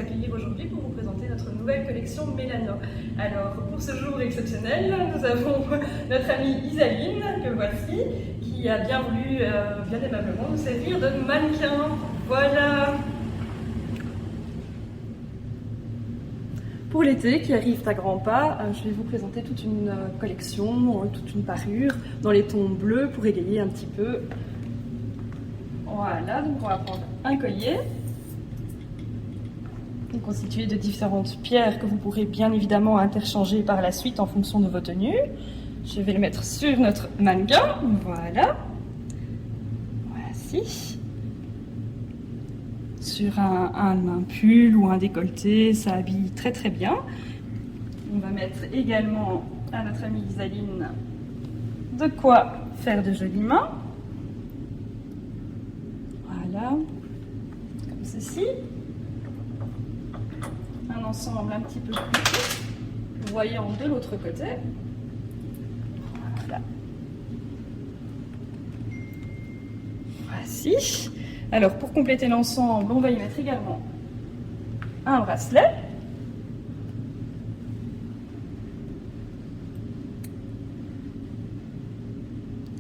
accueillir aujourd'hui pour vous présenter notre nouvelle collection Mélano. Alors, pour ce jour exceptionnel, nous avons notre amie Isaline, que voici, qui a bien voulu, bien aimablement, nous servir de mannequin. Voilà! Pour l'été qui arrive à grands pas, je vais vous présenter toute une collection, toute une parure dans les tons bleus pour égayer un petit peu. Voilà, donc on va prendre un collier constitué de différentes pierres que vous pourrez bien évidemment interchanger par la suite en fonction de vos tenues. Je vais le mettre sur notre mannequin, voilà. Voici. Sur un pull ou un décolleté, ça habille très très bien. On va mettre également à notre amie Isaline de quoi faire de jolies mains. Voilà, comme ceci. Un ensemble un petit peu plus petit, voyant de l'autre côté. Voilà. Voici. Alors pour compléter l'ensemble, on va y mettre également un bracelet.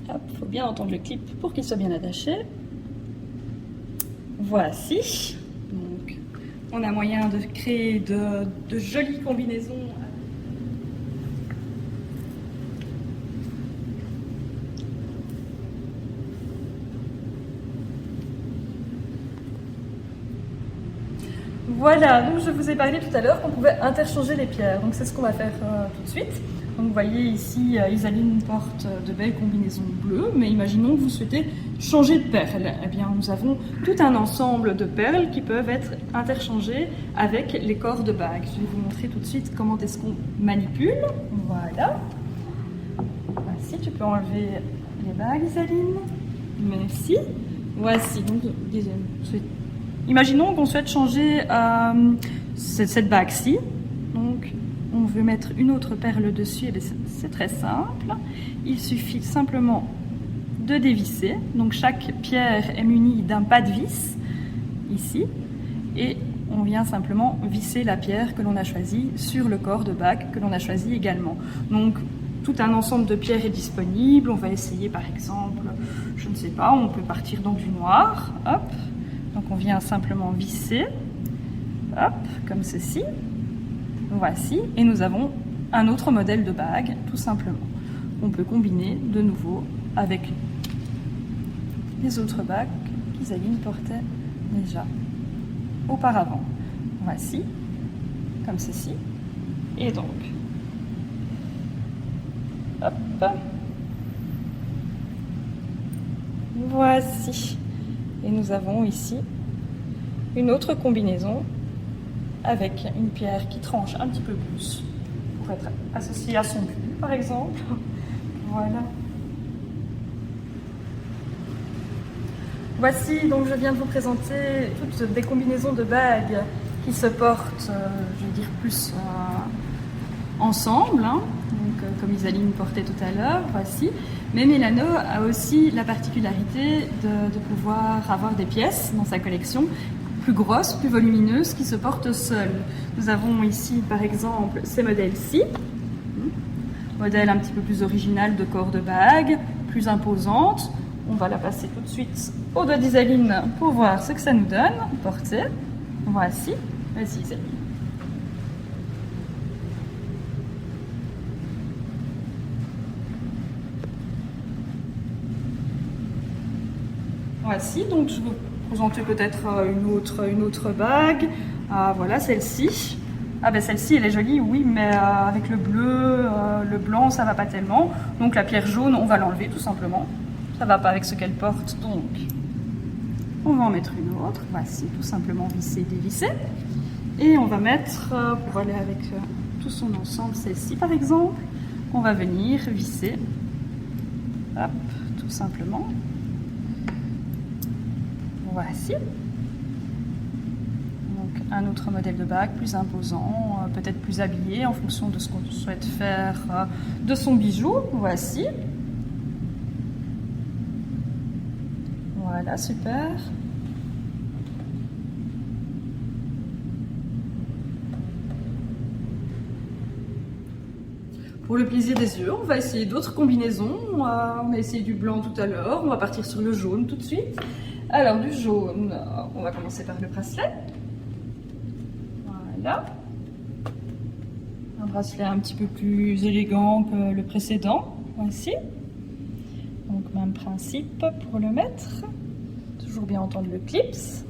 Il faut bien entendre le clip pour qu'il soit bien attaché. Voici. Donc, on a moyen de créer de jolies combinaisons. Voilà, donc je vous ai parlé tout à l'heure qu'on pouvait interchanger les pierres. Donc c'est ce qu'on va faire tout de suite. Donc vous voyez ici, Isaline porte de belles combinaisons bleues, mais imaginons que vous souhaitez changer de perles. Eh bien, nous avons tout un ensemble de perles qui peuvent être interchangées avec les corps de bagues. Je vais vous montrer tout de suite comment est-ce qu'on manipule. Voilà. Voici, tu peux enlever les bagues, Isaline. Merci. Voici, donc, imaginons qu'on souhaite changer cette bague-ci. Donc, on veut mettre une autre perle dessus, et c'est très simple. Il suffit simplement de dévisser. Donc chaque pierre est munie d'un pas de vis, ici, et on vient simplement visser la pierre que l'on a choisie sur le corps de bague que l'on a choisi également. Donc tout un ensemble de pierres est disponible. On va essayer par exemple, je ne sais pas, on peut partir dans du noir. Hop. Donc on vient simplement visser, hop, comme ceci. Voici, et nous avons un autre modèle de bague, tout simplement. On peut combiner de nouveau avec les autres bagues qu'Isaline portait déjà auparavant. Voici, comme ceci. Et donc, hop, voici. Et nous avons ici une autre combinaison avec une pierre qui tranche un petit peu plus pour être associée à son pull, par exemple. Voilà. Voici, donc je viens de vous présenter toutes des combinaisons de bagues qui se portent, je vais dire, plus ensemble, hein. Donc, comme Isaline portait tout à l'heure, voici. Mais Mélano a aussi la particularité de pouvoir avoir des pièces dans sa collection plus grosses, plus volumineuses, qui se portent seules. Nous avons ici, par exemple, ces modèles-ci. Modèle un petit peu plus original de corps de bague, plus imposante. On va la passer tout de suite au doigt d'Isaline pour voir ce que ça nous donne. Portée. Voici. Vas-y, Isaline. Voici, donc je vais vous présenter peut-être une autre bague. Voilà, celle-ci. Ah ben celle-ci, elle est jolie, oui, mais avec le bleu, le blanc, ça va pas tellement. Donc la pierre jaune, on va l'enlever tout simplement. Ça va pas avec ce qu'elle porte, donc on va en mettre une autre. Voici, tout simplement visser, dévisser. Et on va mettre, pour aller avec tout son ensemble, celle-ci par exemple, on va venir visser. Hop, tout simplement. Voici. Donc un autre modèle de bague plus imposant, peut-être plus habillé en fonction de ce qu'on souhaite faire de son bijou. Voici. Voilà, super. Pour le plaisir des yeux, on va essayer d'autres combinaisons. On a essayé du blanc tout à l'heure, on va partir sur le jaune tout de suite. Alors du jaune, on va commencer par le bracelet. Voilà. Un bracelet un petit peu plus élégant que le précédent. Voici. Donc même principe pour le mettre. Toujours bien entendre le clips.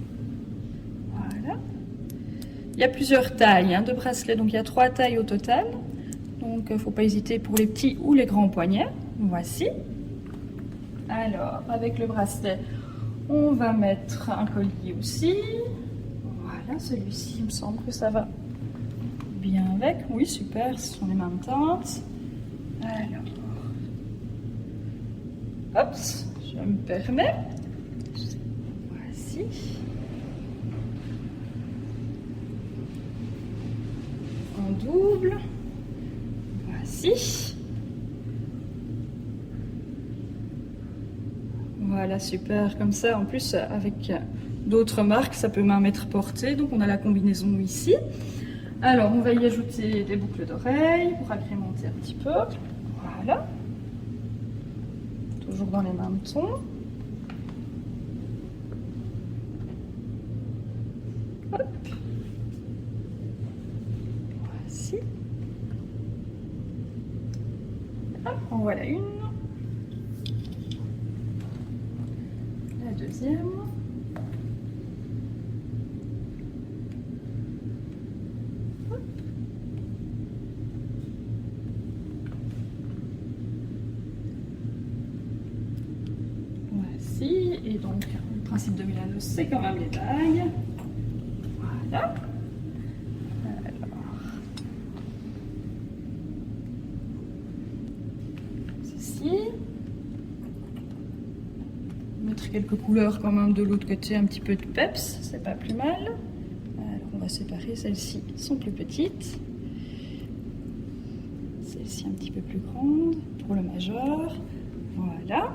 Voilà. Il y a plusieurs tailles de bracelets, donc il y a 3 tailles au total. Donc il ne faut pas hésiter pour les petits ou les grands poignets. Voici. Alors avec le bracelet, on va mettre un collier aussi. Voilà, celui-ci, il me semble que ça va bien avec. Oui, super, ce sont les mêmes teintes. Alors, hop, je me permets. Voici. En double. Voici. Voilà, super. Comme ça, en plus, avec d'autres marques, ça peut même être porté. Donc, on a la combinaison ici. Alors, on va y ajouter des boucles d'oreilles pour agrémenter un petit peu. Voilà. Toujours dans les mêmes tons. Hop. Voici. Hop, en voilà une. La deuxième. Et donc, le principe de Milano, c'est quand même les bagues. Voilà. Alors, ceci. Mettre quelques couleurs quand même de l'autre côté, un petit peu de peps, c'est pas plus mal. Alors, on va séparer. Celles-ci sont plus petites. Celle-ci un petit peu plus grande pour le majeur. Voilà.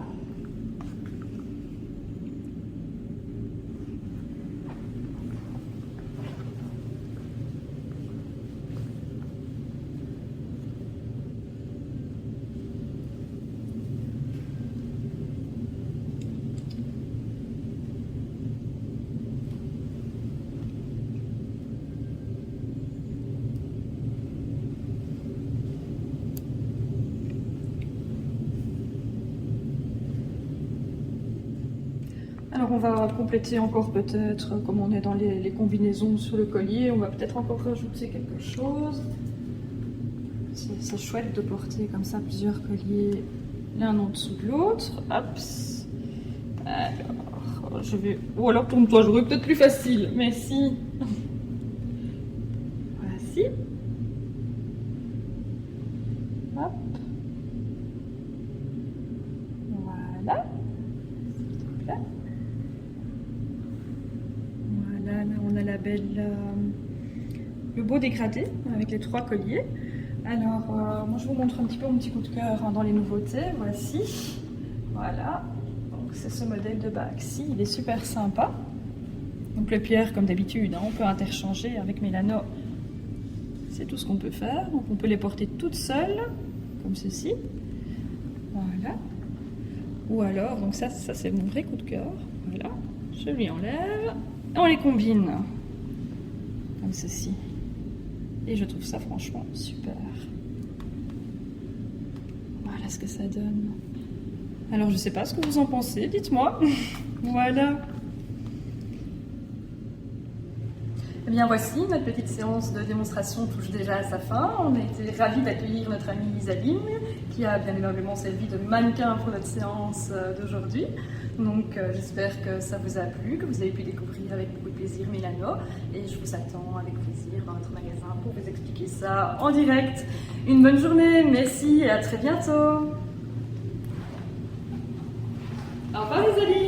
Alors on va compléter encore peut-être, comme on est dans les combinaisons sur le collier, on va peut-être encore rajouter quelque chose. C'est chouette de porter comme ça plusieurs colliers l'un en dessous de l'autre. Hop. Alors, je vais... Ou alors tourne-toi, j'aurais peut-être plus facile, mais si. Voici. Hop. Voilà. Voilà, là on a la belle, le beau dégradé avec les 3 colliers. Alors, moi je vous montre un petit peu mon petit coup de cœur dans les nouveautés. Voici. Voilà. Donc c'est ce modèle de Baxi, il est super sympa. Donc le pierre, comme d'habitude, on peut interchanger avec Milano. C'est tout ce qu'on peut faire. Donc on peut les porter toutes seules, comme ceci. Voilà. Ou alors, donc ça c'est mon vrai coup de cœur. Voilà. Je lui enlève. Et on les combine. Comme ceci. Et je trouve ça franchement super. Voilà ce que ça donne. Alors je sais pas ce que vous en pensez, dites-moi. Voilà. Eh bien voici, notre petite séance de démonstration touche déjà à sa fin. On a été ravis d'accueillir notre amie Isaline, qui a bien aimablement servi de mannequin pour notre séance d'aujourd'hui. Donc j'espère que ça vous a plu, que vous avez pu découvrir avec beaucoup de plaisir Milano. Et je vous attends avec plaisir dans notre magasin pour vous expliquer ça en direct. Une bonne journée, merci et à très bientôt. Au revoir Isaline.